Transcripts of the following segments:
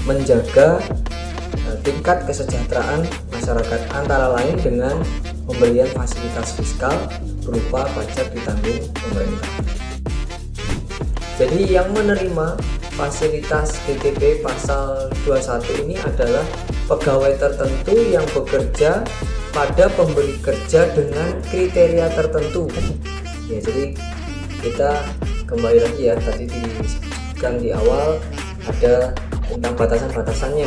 menjaga tingkat kesejahteraan masyarakat, antara lain dengan pemberian fasilitas fiskal berupa pajak ditanggung pemerintah. Jadi yang menerima fasilitas DTP pasal 21 ini adalah pegawai tertentu yang bekerja pada pemberi kerja dengan kriteria tertentu. Ya, jadi kita kembali lagi ya, tadi disebutkan di awal ada tentang batasan-batasannya.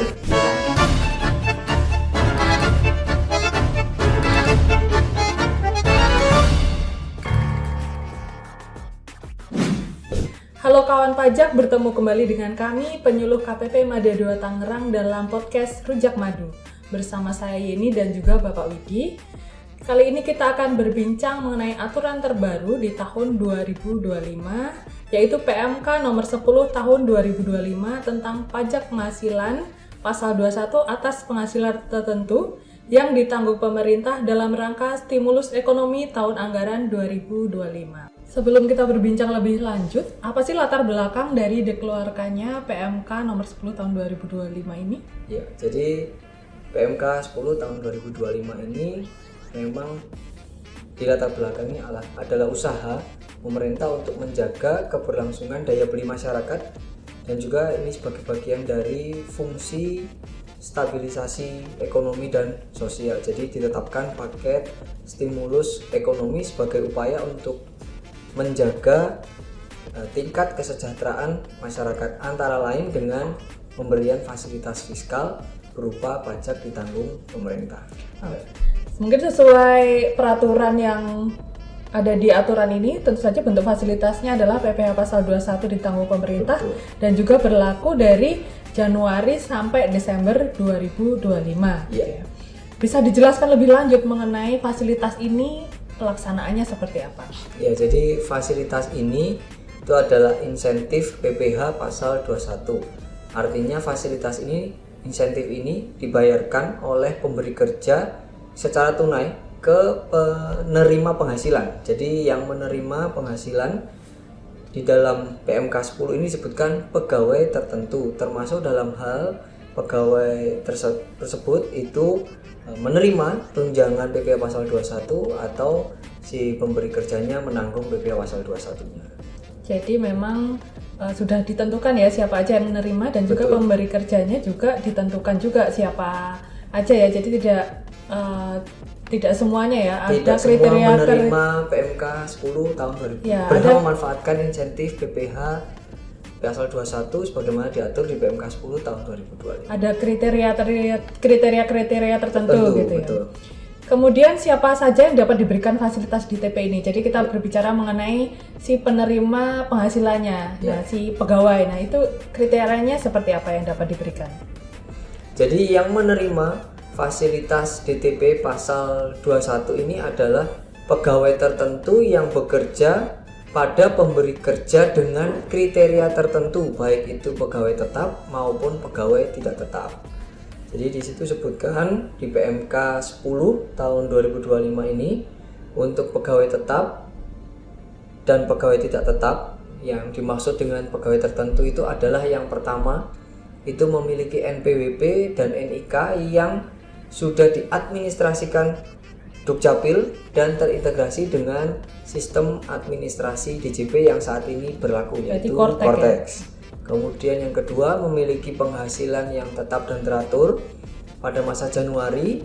Halo kawan pajak, bertemu kembali dengan kami penyuluh KPP Mada 2 Tangerang dalam podcast Rujak Madu. Bersama saya Yeni dan juga Bapak Widi. Kali ini kita akan berbincang mengenai aturan terbaru di tahun 2025, yaitu PMK nomor 10 tahun 2025 tentang pajak penghasilan pasal 21 atas penghasilan tertentu yang ditanggung pemerintah dalam rangka stimulus ekonomi tahun anggaran 2025. Sebelum kita berbincang lebih lanjut, apa sih latar belakang dari dikeluarkannya PMK nomor 10 tahun 2025 ini? Ya, jadi PMK 10 tahun 2025 ini memang di latar belakangnya adalah usaha pemerintah untuk menjaga keberlangsungan daya beli masyarakat, dan juga ini sebagai bagian dari fungsi stabilisasi ekonomi dan sosial. Jadi ditetapkan paket stimulus ekonomi sebagai upaya untuk menjaga tingkat kesejahteraan masyarakat, antara lain dengan pemberian fasilitas fiskal berupa pajak ditanggung pemerintah. Mungkin sesuai peraturan yang ada di aturan ini, tentu saja bentuk fasilitasnya adalah PPh pasal 21 ditanggung pemerintah. Betul. Dan juga berlaku dari Januari sampai Desember 2025. Ya. Bisa dijelaskan lebih lanjut mengenai fasilitas ini, pelaksanaannya seperti apa? Ya, jadi fasilitas ini itu adalah insentif PPh pasal 21. Artinya fasilitas ini, insentif ini dibayarkan oleh pemberi kerja secara tunai ke penerima penghasilan. Jadi yang menerima penghasilan di dalam PMK 10 ini disebutkan pegawai tertentu, termasuk dalam hal pegawai tersebut itu menerima tunjangan PPh pasal 21 atau si pemberi kerjanya menanggung PPh pasal 21-nya. Jadi memang sudah ditentukan ya siapa aja yang menerima, dan juga pemberi kerjanya juga ditentukan juga siapa aja ya. Jadi tidak semuanya ya, tidak ada semua kriteria menerima PMK 10 tahun 2000 ya, berhak memanfaatkan insentif PPh pasal 21 sebagaimana diatur di PMK 10 tahun 2025. Ada kriteria tertentu gitu ya. Betul. Kemudian siapa saja yang dapat diberikan fasilitas DTP ini? Jadi kita berbicara mengenai si penerima penghasilannya, nah si pegawai. Nah itu kriterianya seperti apa yang dapat diberikan? Jadi yang menerima fasilitas DTP pasal 21 ini adalah pegawai tertentu yang bekerja pada pemberi kerja dengan kriteria tertentu, baik itu pegawai tetap maupun pegawai tidak tetap. Jadi di situ sebutkan di PMK 10 tahun 2025 ini untuk pegawai tetap dan pegawai tidak tetap. Yang dimaksud dengan pegawai tertentu itu adalah yang pertama itu memiliki NPWP dan NIK yang sudah diadministrasikan Dukcapil dan terintegrasi dengan sistem administrasi DJP yang saat ini berlaku, yaitu Kortex. Kemudian yang kedua, memiliki penghasilan yang tetap dan teratur pada masa Januari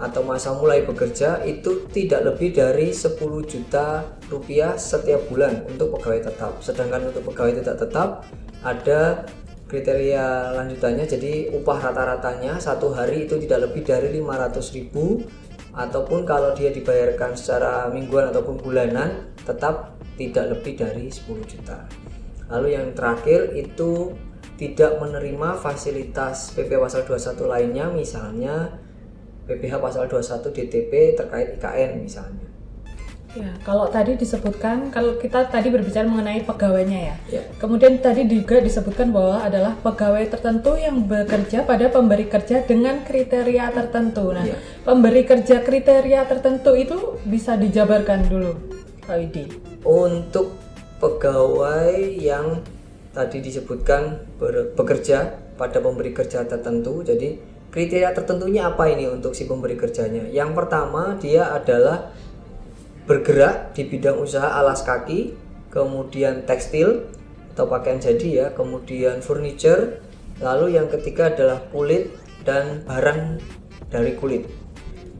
atau masa mulai bekerja itu tidak lebih dari 10 juta rupiah setiap bulan untuk pegawai tetap. Sedangkan untuk pegawai tidak tetap ada kriteria lanjutannya, jadi upah rata-ratanya satu hari itu tidak lebih dari 500.000, ataupun kalau dia dibayarkan secara mingguan ataupun bulanan tetap tidak lebih dari 10 juta. Lalu yang terakhir itu tidak menerima fasilitas PPh pasal 21 lainnya, misalnya PPh pasal 21 DTP terkait IKN misalnya. Ya, kalau tadi disebutkan, kalau kita tadi berbicara mengenai pegawainya ya. Ya. Kemudian tadi juga disebutkan bahwa adalah pegawai tertentu yang bekerja pada pemberi kerja dengan kriteria tertentu. Nah, pemberi kerja kriteria tertentu itu bisa dijabarkan dulu, Pak Widi. Untuk pegawai yang tadi disebutkan bekerja pada pemberi kerja tertentu. Jadi kriteria tertentunya apa ini untuk si pemberi kerjanya? Yang pertama, dia adalah bergerak di bidang usaha alas kaki, kemudian tekstil atau pakaian jadi ya, kemudian furniture, lalu yang ketiga adalah kulit dan barang dari kulit.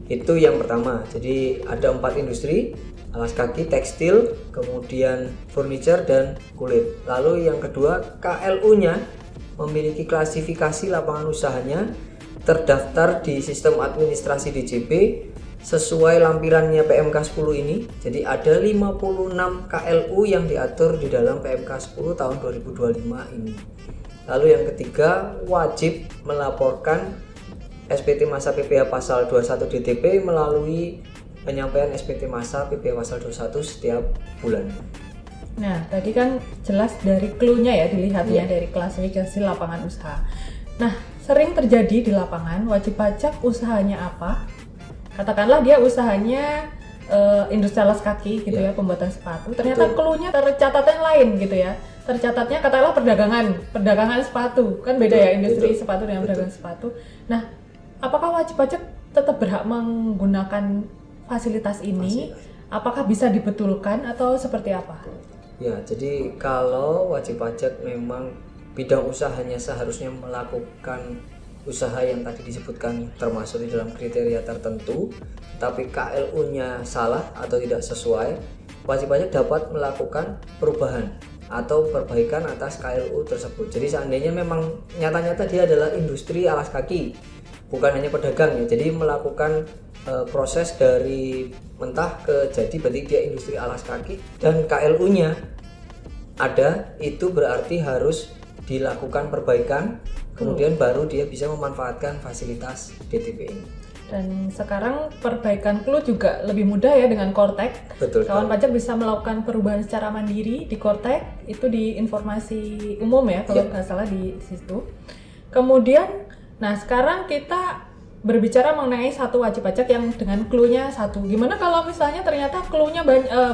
Itu yang pertama. Jadi ada 4 industri: alas kaki, tekstil, kemudian furniture dan kulit. Lalu yang kedua, KLU-nya memiliki klasifikasi lapangan usahanya terdaftar di sistem administrasi DJP sesuai lampirannya PMK 10 ini. Jadi ada 56 KLU yang diatur di dalam PMK 10 tahun 2025 ini. Lalu yang ketiga, wajib melaporkan SPT masa PPh pasal 21 DTP melalui penyampaian SPT masa PPh pasal 21 setiap bulan. Nah, tadi kan jelas dari clue-nya ya, dilihatnya dari klasifikasi lapangan usaha. Nah, sering terjadi di lapangan, wajib pajak usahanya apa? Katakanlah dia usahanya industri alas kaki gitu ya, pembuatan sepatu. Ternyata clue-nya tercatatnya lain gitu ya. Tercatatnya katakanlah perdagangan sepatu. Kan beda ya industri sepatu dengan perdagangan sepatu. Nah, apakah wajib pajak tetap berhak menggunakan fasilitas ini? Apakah bisa dibetulkan atau seperti apa? Ya, jadi kalau wajib pajak memang bidang usahanya seharusnya melakukan usaha yang tadi disebutkan termasuk di dalam kriteria tertentu, tapi KLU-nya salah atau tidak sesuai, wajib pajak dapat melakukan perubahan atau perbaikan atas KLU tersebut. Jadi seandainya memang nyata-nyata dia adalah industri alas kaki, bukan hanya pedagang ya, jadi melakukan proses dari mentah ke jadi, berarti dia industri alas kaki dan KLU-nya ada, itu berarti harus dilakukan perbaikan, kemudian baru dia bisa memanfaatkan fasilitas DTP ini. Dan sekarang perbaikan clue juga lebih mudah ya dengan Kortek. Betul. Kawan pajak bisa melakukan perubahan secara mandiri di Kortek, itu di informasi umum ya kalau nggak salah di situ. Kemudian, nah sekarang kita berbicara mengenai satu wajib pajak yang dengan clue-nya satu. Gimana kalau misalnya ternyata clue-nya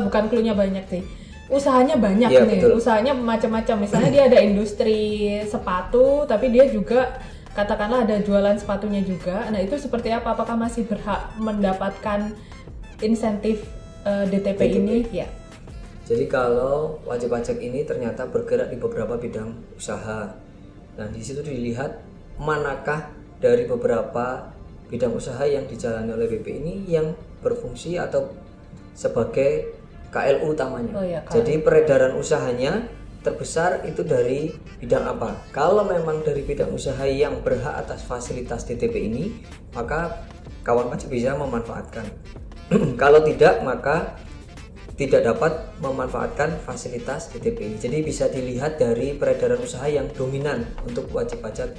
bukan clue-nya banyak sih, usahanya banyak nih, betul. Usahanya macam-macam. Misalnya dia ada industri sepatu, tapi dia juga katakanlah ada jualan sepatunya juga. Nah itu seperti apa? Apakah masih berhak mendapatkan insentif DTP ini? Ya. Jadi kalau wajib pajak ini ternyata bergerak di beberapa bidang usaha, nah di situ dilihat manakah dari beberapa bidang usaha yang dijalani oleh BP ini yang berfungsi atau sebagai KLU utamanya. Jadi peredaran usahanya terbesar itu dari bidang apa? Kalau memang dari bidang usaha yang berhak atas fasilitas DTP ini, maka kawan pajak bisa memanfaatkan. Kalau tidak, maka tidak dapat memanfaatkan fasilitas DTP ini. Jadi bisa dilihat dari peredaran usaha yang dominan untuk wajib pajak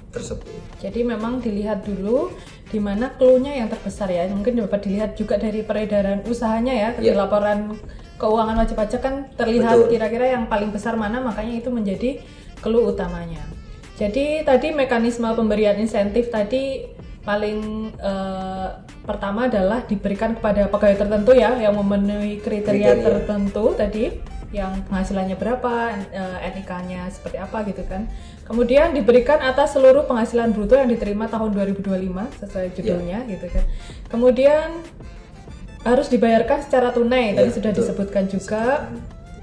tersebut. Jadi memang dilihat dulu di mana clue-nya yang terbesar ya. Mungkin dapat dilihat juga dari peredaran usahanya ya. Di laporan keuangan wajib pajak kan terlihat kira-kira yang paling besar mana, makanya itu menjadi clue utamanya. Jadi tadi mekanisme pemberian insentif tadi paling pertama adalah diberikan kepada pegawai tertentu ya yang memenuhi kriteria tertentu tadi, yang penghasilannya berapa, NIK-nya seperti apa gitu kan. Kemudian diberikan atas seluruh penghasilan bruto yang diterima tahun 2025 sesuai judulnya gitu kan. Kemudian harus dibayarkan secara tunai, tadi sudah disebutkan juga.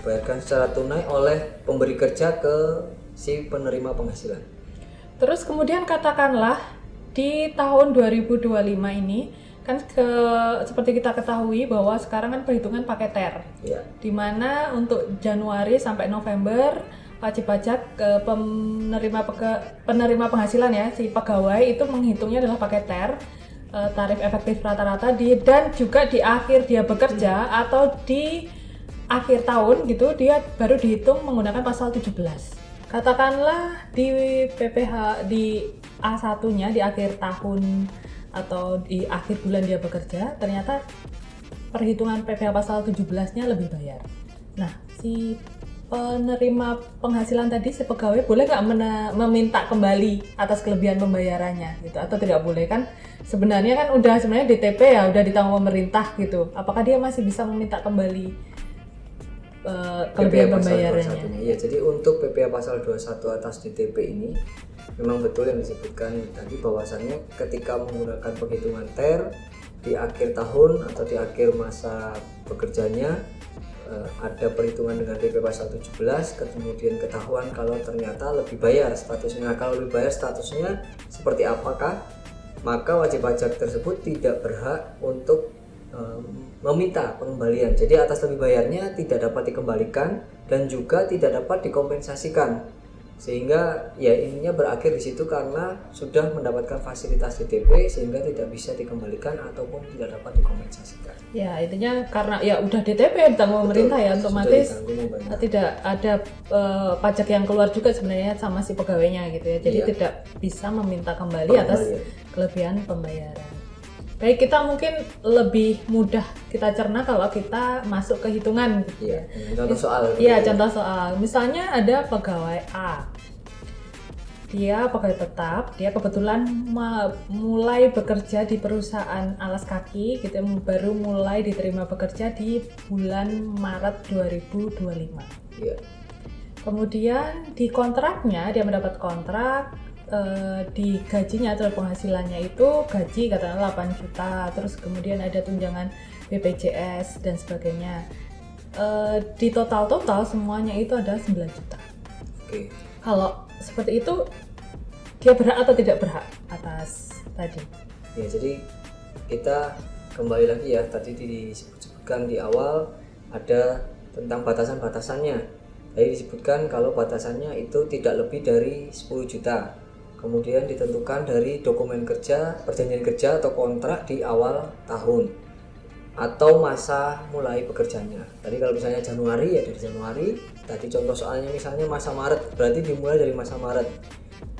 Dibayarkan secara tunai oleh pemberi kerja ke si penerima penghasilan. Terus kemudian katakanlah di tahun 2025 ini kan seperti kita ketahui bahwa sekarang kan perhitungan pakai TER. Di mana untuk Januari sampai November wajib pajak penerima penghasilan ya, si pegawai itu menghitungnya adalah pakai TER, tarif efektif rata-rata dan juga di akhir dia bekerja atau di akhir tahun gitu dia baru dihitung menggunakan pasal 17. Katakanlah di PPh di A1-nya di akhir tahun atau di akhir bulan dia bekerja, ternyata perhitungan PPh pasal 17-nya lebih bayar. Nah, si penerima penghasilan tadi, si pegawai boleh nggak meminta kembali atas kelebihan pembayarannya gitu, atau tidak boleh? Kan sebenarnya kan sebenarnya DTP ya udah ditanggung pemerintah gitu, apakah dia masih bisa meminta kembali? kelebihan PPh pasal pembayarannya. 21-nya. Ya, jadi untuk PPh pasal 21 atas DTP ini memang betul yang disebutkan tadi bahwasannya ketika menggunakan penghitungan TER di akhir tahun atau di akhir masa bekerjanya ada perhitungan dengan DP pasal 17, kemudian ketahuan kalau ternyata lebih bayar statusnya. Kalau lebih bayar statusnya seperti apakah, maka wajib pajak tersebut tidak berhak untuk meminta pengembalian. Jadi atas lebih bayarnya tidak dapat dikembalikan dan juga tidak dapat dikompensasikan. Sehingga ya ininya berakhir di situ karena sudah mendapatkan fasilitas DTP sehingga tidak bisa dikembalikan ataupun tidak dapat dikompensasikan. Ya, intinya karena ya udah DTP ditanggung pemerintah ya, otomatis tidak ada pajak yang keluar juga sebenarnya sama si pegawainya gitu ya. Jadi tidak bisa meminta kembali atas kelebihan pembayaran. Baik, kita mungkin lebih mudah kita cerna kalau kita masuk ke hitungan gitu ya. Contoh soal. Iya, contoh soal. Misalnya ada pegawai A. Dia pegawai tetap, dia kebetulan mulai bekerja di perusahaan alas kaki gitu, baru mulai diterima bekerja di bulan Maret 2025. Iya. Kemudian di kontraknya dia mendapat kontrak di gajinya atau penghasilannya itu gaji katakanlah 8 juta, terus kemudian ada tunjangan BPJS dan sebagainya. Di total semuanya itu ada 9 juta. Oke. Kalau seperti itu dia berhak atau tidak berhak atas tadi? Ya, jadi kita kembali lagi ya, tadi disebutkan di awal ada tentang batasan-batasannya. Tadi disebutkan kalau batasannya itu tidak lebih dari 10 juta. Kemudian ditentukan dari dokumen kerja, perjanjian kerja atau kontrak di awal tahun atau masa mulai bekerjanya. Tadi kalau misalnya Januari ya dari Januari. Tadi contoh soalnya misalnya masa Maret, berarti dimulai dari masa Maret.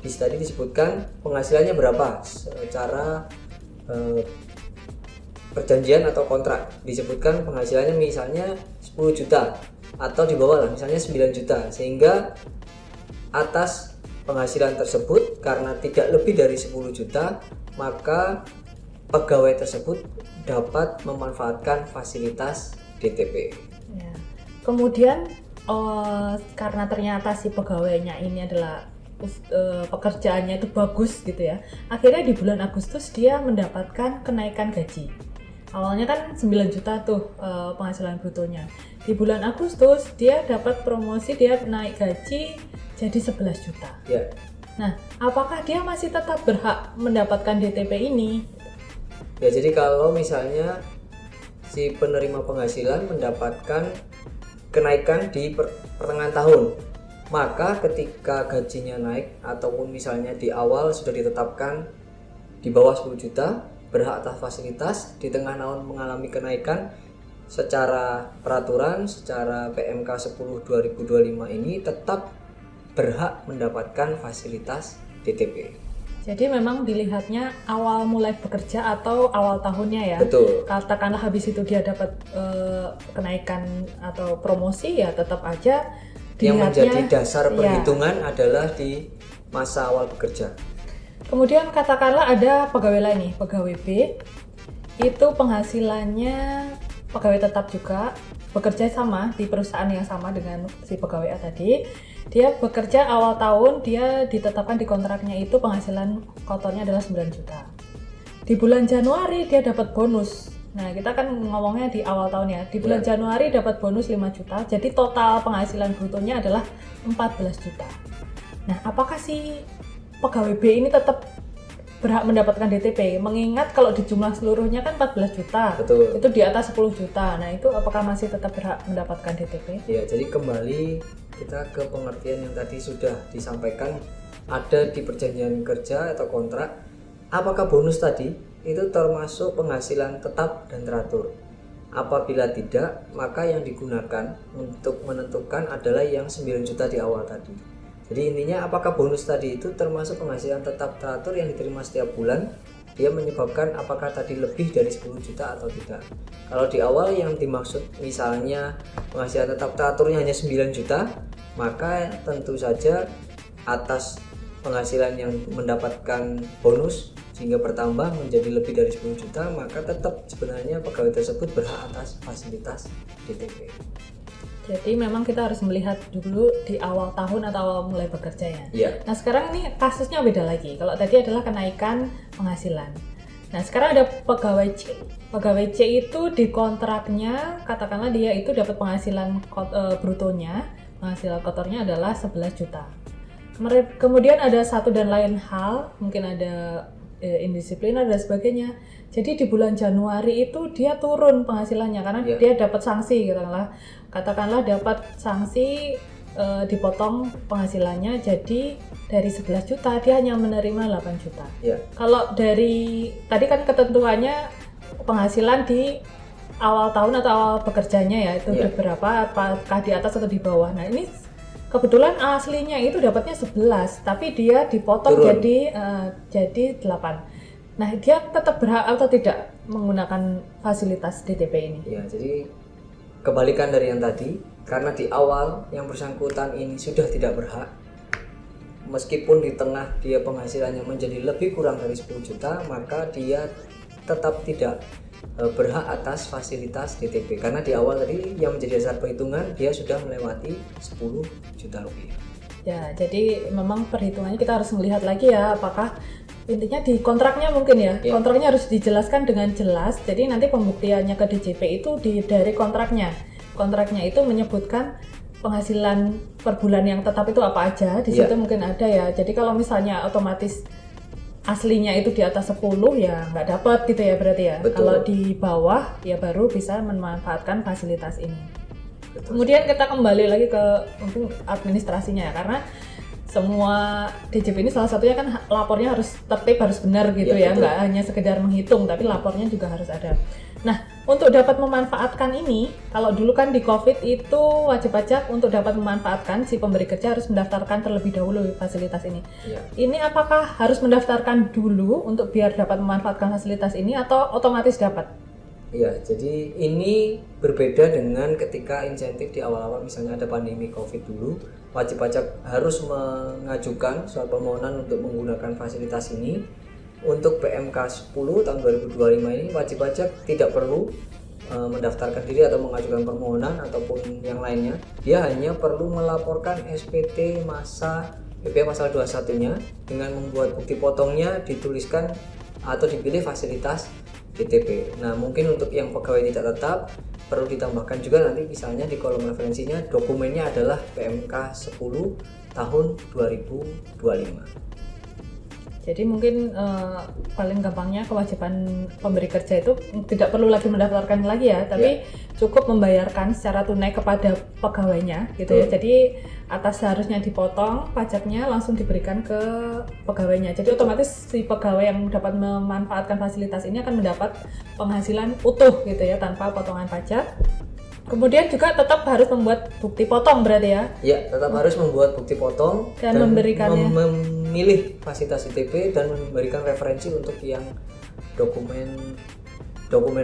Tadi disebutkan penghasilannya berapa secara perjanjian atau kontrak. Disebutkan penghasilannya misalnya 10 juta atau di bawah lah misalnya 9 juta, sehingga atas penghasilan tersebut karena tidak lebih dari 10 juta maka pegawai tersebut dapat memanfaatkan fasilitas DTP. Ya. Kemudian karena ternyata si pegawainya ini adalah pekerjaannya itu bagus gitu ya, akhirnya di bulan Agustus dia mendapatkan kenaikan gaji. Awalnya kan 9 juta tuh penghasilan brutonya. Di bulan Agustus dia dapat promosi, dia naik gaji jadi 11 juta. Ya. Nah, apakah dia masih tetap berhak mendapatkan DTP ini? Ya, jadi kalau misalnya si penerima penghasilan mendapatkan kenaikan di pertengahan tahun, maka ketika gajinya naik ataupun misalnya di awal sudah ditetapkan di bawah 10 juta, berhak atas fasilitas, di tengah tahun mengalami kenaikan secara peraturan, secara PMK 10 2025 ini tetap berhak mendapatkan fasilitas DTP. Jadi memang dilihatnya awal mulai bekerja atau awal tahunnya ya. Betul. Katakanlah habis itu dia dapat kenaikan atau promosi, ya tetap aja yang dilihatnya, menjadi dasar perhitungan adalah di masa awal bekerja. Kemudian katakanlah ada pegawai lain nih, pegawai B, itu penghasilannya pegawai tetap juga, bekerja sama di perusahaan yang sama dengan si pegawai A tadi. Dia bekerja awal tahun, dia ditetapkan di kontraknya itu penghasilan kotornya adalah 9 juta. Di bulan Januari dia dapat bonus. Nah, kita kan ngomongnya di awal tahun ya. Di bulan Januari dapat bonus 5 juta. Jadi total penghasilan brutonya adalah 14 juta. Nah, apakah si pegawai B ini tetap berhak mendapatkan DTP? Mengingat kalau di jumlah seluruhnya kan 14 juta. Betul. Itu di atas 10 juta. Nah, itu apakah masih tetap berhak mendapatkan DTP? Ya, jadi kembali kita ke pengertian yang tadi sudah disampaikan, ada di perjanjian kerja atau kontrak. Apakah bonus tadi itu termasuk penghasilan tetap dan teratur? Apabila tidak, maka yang digunakan untuk menentukan adalah yang 9 juta di awal tadi. Jadi intinya apakah bonus tadi itu termasuk penghasilan tetap teratur yang diterima setiap bulan, dia menyebabkan apakah tadi lebih dari 10 juta atau tidak. Kalau di awal yang dimaksud misalnya penghasilan tetap teraturnya hanya 9 juta, maka tentu saja atas penghasilan yang mendapatkan bonus sehingga bertambah menjadi lebih dari 10 juta, maka tetap sebenarnya pegawai tersebut berhak atas fasilitas DTP. Jadi memang kita harus melihat dulu di awal tahun atau awal mulai bekerja ya. Iya. Nah sekarang ini kasusnya beda lagi. Kalau tadi adalah kenaikan penghasilan. Nah sekarang ada pegawai C. Pegawai C itu di kontraknya, katakanlah dia itu dapat penghasilan brutonya, penghasilan kotornya adalah 11 juta. Kemudian ada satu dan lain hal, mungkin ada indisipliner dan sebagainya. Jadi di bulan Januari itu dia turun penghasilannya karena dia dapat sanksi, katakanlah dapat sanksi dipotong penghasilannya, jadi dari 11 juta dia hanya menerima 8 juta. Kalau dari tadi kan ketentuannya penghasilan di awal tahun atau awal bekerjanya ya, itu berapa, apakah di atas atau di bawah. Nah ini kebetulan aslinya itu dapatnya 11, tapi dia dipotong jadi 8. Nah, dia tetap berhak atau tidak menggunakan fasilitas DTP ini? Ya, jadi kebalikan dari yang tadi, karena di awal yang bersangkutan ini sudah tidak berhak, meskipun di tengah dia penghasilannya menjadi lebih kurang dari 10 juta, maka dia tetap tidak berhak atas fasilitas DTP, karena di awal tadi yang menjadi dasar perhitungan dia sudah melewati 10 juta rupiah. Ya, jadi memang perhitungannya kita harus melihat lagi ya, apakah intinya di kontraknya mungkin ya, kontraknya harus dijelaskan dengan jelas. Jadi nanti pembuktiannya ke DJP itu dari kontraknya itu menyebutkan penghasilan per bulan yang tetap itu apa aja, di situ mungkin ada ya. Jadi kalau misalnya otomatis aslinya itu di atas 10 ya nggak dapat gitu ya berarti ya. Betul. Kalau di bawah ya baru bisa memanfaatkan fasilitas ini. Betul. Kemudian kita kembali lagi ke mungkin administrasinya ya, karena semua DJP ini salah satunya kan lapornya harus tertib, harus benar gitu ya, nggak hanya sekedar menghitung tapi lapornya juga harus ada. Nah, untuk dapat memanfaatkan ini, kalau dulu kan di COVID itu wajib pajak untuk dapat memanfaatkan, si pemberi kerja harus mendaftarkan terlebih dahulu fasilitas ini. Ini apakah harus mendaftarkan dulu untuk biar dapat memanfaatkan fasilitas ini atau otomatis dapat? Iya, jadi ini berbeda dengan ketika insentif di awal-awal, misalnya ada pandemi COVID dulu, wajib pajak harus mengajukan surat permohonan untuk menggunakan fasilitas ini. Untuk PMK 10 tahun 2025 ini wajib pajak tidak perlu mendaftarkan diri atau mengajukan permohonan ataupun yang lainnya. Dia hanya perlu melaporkan SPT masa PPh pasal 21-nya dengan membuat bukti potongnya, dituliskan atau dipilih fasilitas DTP. Nah, mungkin untuk yang pegawai tidak tetap perlu ditambahkan juga nanti misalnya di kolom referensinya dokumennya adalah PMK 10 tahun 2025. Jadi mungkin paling gampangnya kewajiban pemberi kerja itu tidak perlu lagi mendaftarkan lagi ya, tapi cukup membayarkan secara tunai kepada pegawainya gitu ya. Jadi atas seharusnya dipotong pajaknya langsung diberikan ke pegawainya. Jadi otomatis si pegawai yang dapat memanfaatkan fasilitas ini akan mendapat penghasilan utuh gitu ya, tanpa potongan pajak. Kemudian juga tetap harus membuat bukti potong berarti ya? Iya, tetap harus membuat bukti potong dan memberikannya. Memilih fasilitas DTP dan memberikan referensi untuk yang dokumen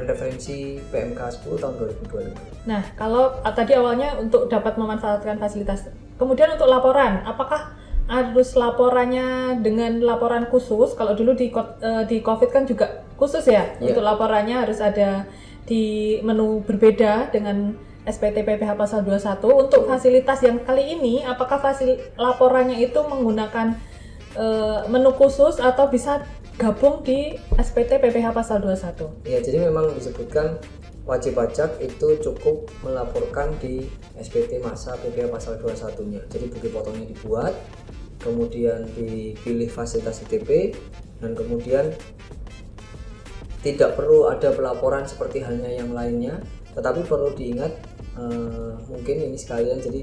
referensi PMK 10 tahun 2025. Nah, kalau tadi awalnya untuk dapat memanfaatkan fasilitas, kemudian untuk laporan, apakah harus laporannya dengan laporan khusus? Kalau dulu di COVID kan juga khusus ya, untuk laporannya harus ada di menu berbeda dengan SPT PPh pasal 21. Untuk fasilitas yang kali ini, apakah laporannya itu menggunakan menu khusus atau bisa gabung di SPT PPh pasal 21? Ya, jadi memang disebutkan wajib pajak itu cukup melaporkan di SPT masa PPh pasal 21-nya. Jadi bukti potongnya dibuat, kemudian dipilih fasilitas DTP, dan kemudian tidak perlu ada pelaporan seperti halnya yang lainnya, tetapi perlu diingat mungkin ini sekalian, jadi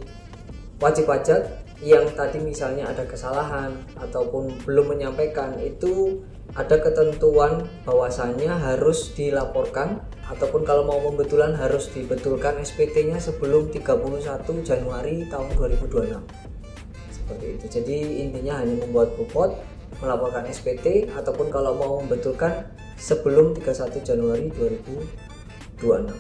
wajib pajak yang tadi misalnya ada kesalahan ataupun belum menyampaikan itu ada ketentuan bahwasannya harus dilaporkan, ataupun kalau mau pembetulan harus dibetulkan SPT-nya sebelum 31 Januari tahun 2026. Seperti itu. Jadi intinya hanya membuat report, melaporkan SPT, ataupun kalau mau membetulkan sebelum 31 Januari 2026.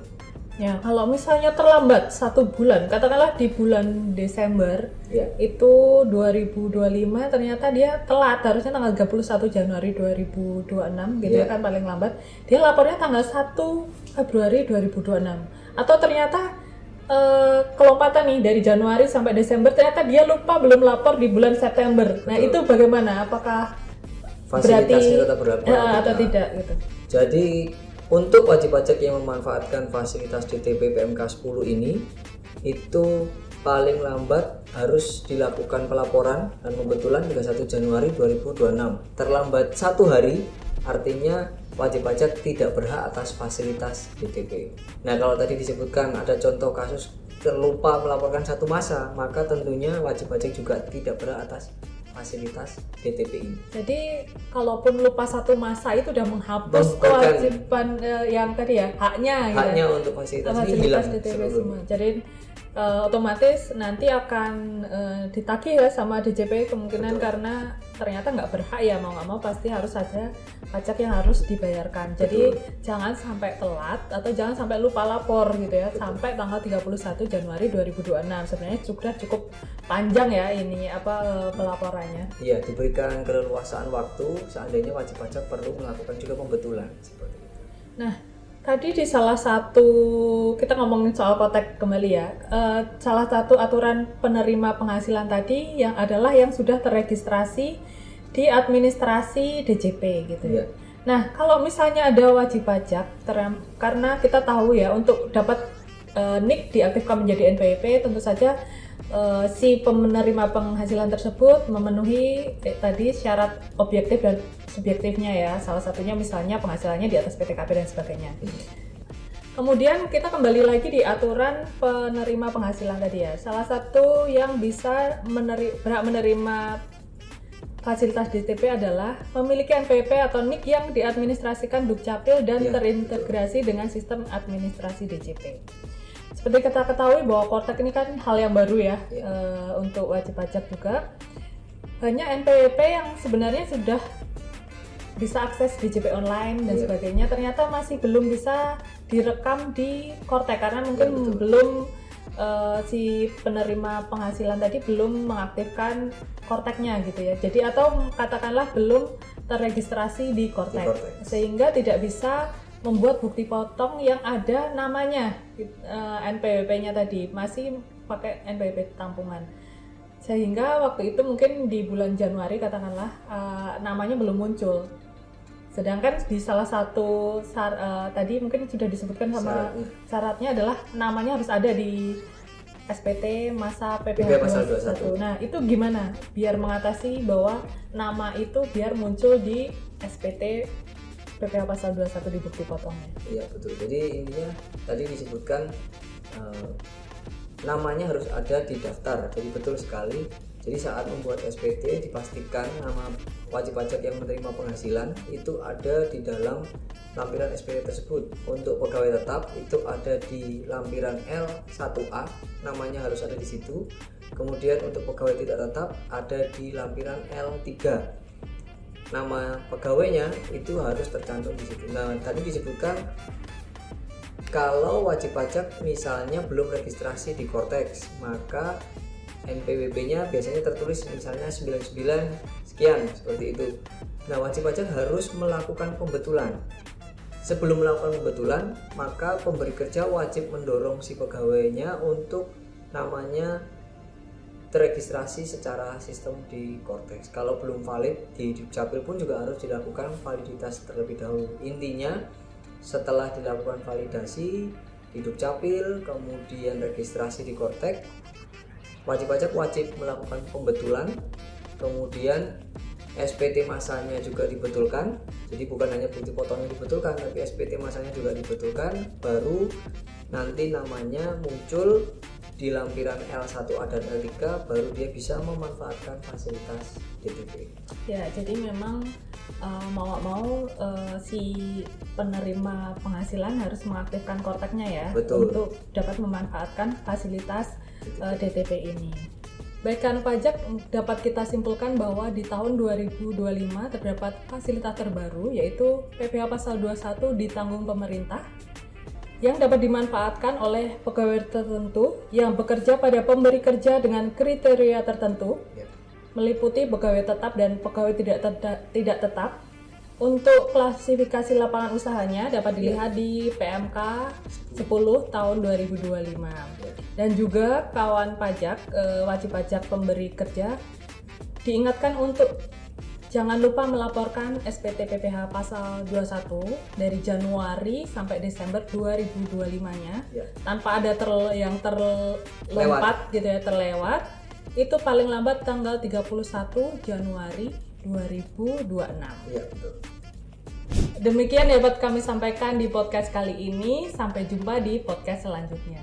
Ya, kalau misalnya terlambat 1 bulan, katakanlah di bulan Desember itu 2025 ternyata dia telat, harusnya tanggal 31 Januari 2026 gitu ya kan paling lambat, dia lapornya tanggal 1 Februari 2026. Atau ternyata kelompatan nih dari Januari sampai Desember, ternyata dia lupa belum lapor di bulan September. Nah itu bagaimana? Apakah Fasilitasnya berarti tetap berlaku atau tidak gitu? Jadi untuk wajib pajak yang memanfaatkan fasilitas DTP PMK 10 ini itu paling lambat harus dilakukan pelaporan dan pembetulan 31 Januari 2026. Terlambat 1 hari artinya wajib pajak tidak berhak atas fasilitas DTP. Nah, kalau tadi disebutkan ada contoh kasus terlupa melaporkan satu masa, maka tentunya wajib pajak juga tidak berhak atas fasilitas DTP ini. Jadi kalaupun lupa satu masa itu udah menghapus kewajiban yang tadi ya, haknya untuk fasilitas ini hilang DTP semua. Jadi otomatis nanti akan ditagih ya sama DJP kemungkinan. Betul. Karena ternyata nggak berhak ya, mau nggak mau pasti harus ada pajak yang harus dibayarkan. Jadi jangan sampai telat atau jangan sampai lupa lapor gitu ya. Betul. Sampai tanggal 31 Januari 2026. Sebenarnya sudah cukup panjang ya ini pelaporannya. Iya, diberikan keleluasaan waktu seandainya wajib pajak perlu melakukan juga pembetulan seperti itu. Nah, tadi di salah satu, kita ngomongin soal kotek kembali ya, salah satu aturan penerima penghasilan tadi yang adalah yang sudah terregistrasi di administrasi DJP gitu ya. Nah, kalau misalnya ada wajib pajak, karena kita tahu ya untuk dapat NIK diaktifkan menjadi NPWP tentu saja si penerima penghasilan tersebut memenuhi tadi syarat objektif dan subjektifnya ya, salah satunya misalnya penghasilannya di atas PTKP dan sebagainya. Kemudian kita kembali lagi di aturan penerima penghasilan tadi ya, salah satu yang bisa berhak menerima fasilitas DTP adalah memiliki NPWP atau NIK yang diadministrasikan Dukcapil dan terintegrasi dengan sistem administrasi DJP. Seperti kita ketahui bahwa Kortek ini kan hal yang baru ya, untuk wajib pajak juga. Banyak NPWP yang sebenarnya sudah bisa akses DJP online dan sebagainya, ternyata masih belum bisa direkam di Kortek karena mungkin belum si penerima penghasilan tadi belum mengaktifkan Korteknya gitu ya. Jadi atau katakanlah belum terregistrasi di Kortek. Sehingga tidak bisa membuat bukti potong yang ada namanya NPWP-nya tadi, masih pakai NPWP tampungan. Sehingga waktu itu mungkin di bulan Januari katakanlah namanya belum muncul. Sedangkan di salah satu tadi mungkin sudah disebutkan sama syaratnya adalah namanya harus ada di SPT masa PPh 21. Nah, itu gimana biar mengatasi bahwa nama itu biar muncul di SPT PPh pasal 21 di bukti potongnya? Iya, betul. Jadi intinya tadi disebutkan namanya harus ada di daftar. Jadi betul sekali. Jadi saat membuat SPT dipastikan nama wajib pajak yang menerima penghasilan itu ada di dalam lampiran SPT tersebut. Untuk pegawai tetap itu ada di lampiran L1A, namanya harus ada di situ. Kemudian untuk pegawai tidak tetap ada di lampiran L3. Nama pegawainya itu harus tercantum di situ. Nah, tadi disebutkan kalau wajib pajak misalnya belum registrasi di Kortex, maka NPWP-nya biasanya tertulis misalnya 99 sekian seperti itu. Nah, wajib pajak harus melakukan pembetulan. Sebelum melakukan pembetulan, maka pemberi kerja wajib mendorong si pegawainya untuk namanya terregistrasi secara sistem di Kortex. Kalau belum valid di Dukcapil pun juga harus dilakukan validitas terlebih dahulu. Intinya setelah dilakukan validasi di Dukcapil, kemudian registrasi di Kortex, wajib pajak wajib melakukan pembetulan, kemudian SPT masanya juga dibetulkan. Jadi bukan hanya bukti potongnya dibetulkan, tapi SPT masanya juga dibetulkan, baru nanti namanya muncul di lampiran L1A dan L3, baru dia bisa memanfaatkan fasilitas DTP. Ya, jadi memang mau si penerima penghasilan harus mengaktifkan Korteknya ya. Betul. Untuk dapat memanfaatkan fasilitas DTP ini. Baik kan pajak, dapat kita simpulkan bahwa di tahun 2025 terdapat fasilitas terbaru yaitu PPh pasal 21 ditanggung pemerintah yang dapat dimanfaatkan oleh pegawai tertentu yang bekerja pada pemberi kerja dengan kriteria tertentu, meliputi pegawai tetap dan pegawai tidak tetap, Untuk klasifikasi lapangan usahanya dapat dilihat di PMK 10 tahun 2025. Dan juga kawan pajak, wajib pajak pemberi kerja diingatkan untuk jangan lupa melaporkan SPT PPh pasal 21 dari Januari sampai Desember 2025-nya tanpa ada yang terlewat gitu ya, terlewat. Itu paling lambat tanggal 31 Januari 2026. Iya, betul. Demikian dapat kami sampaikan di podcast kali ini. Sampai jumpa di podcast selanjutnya.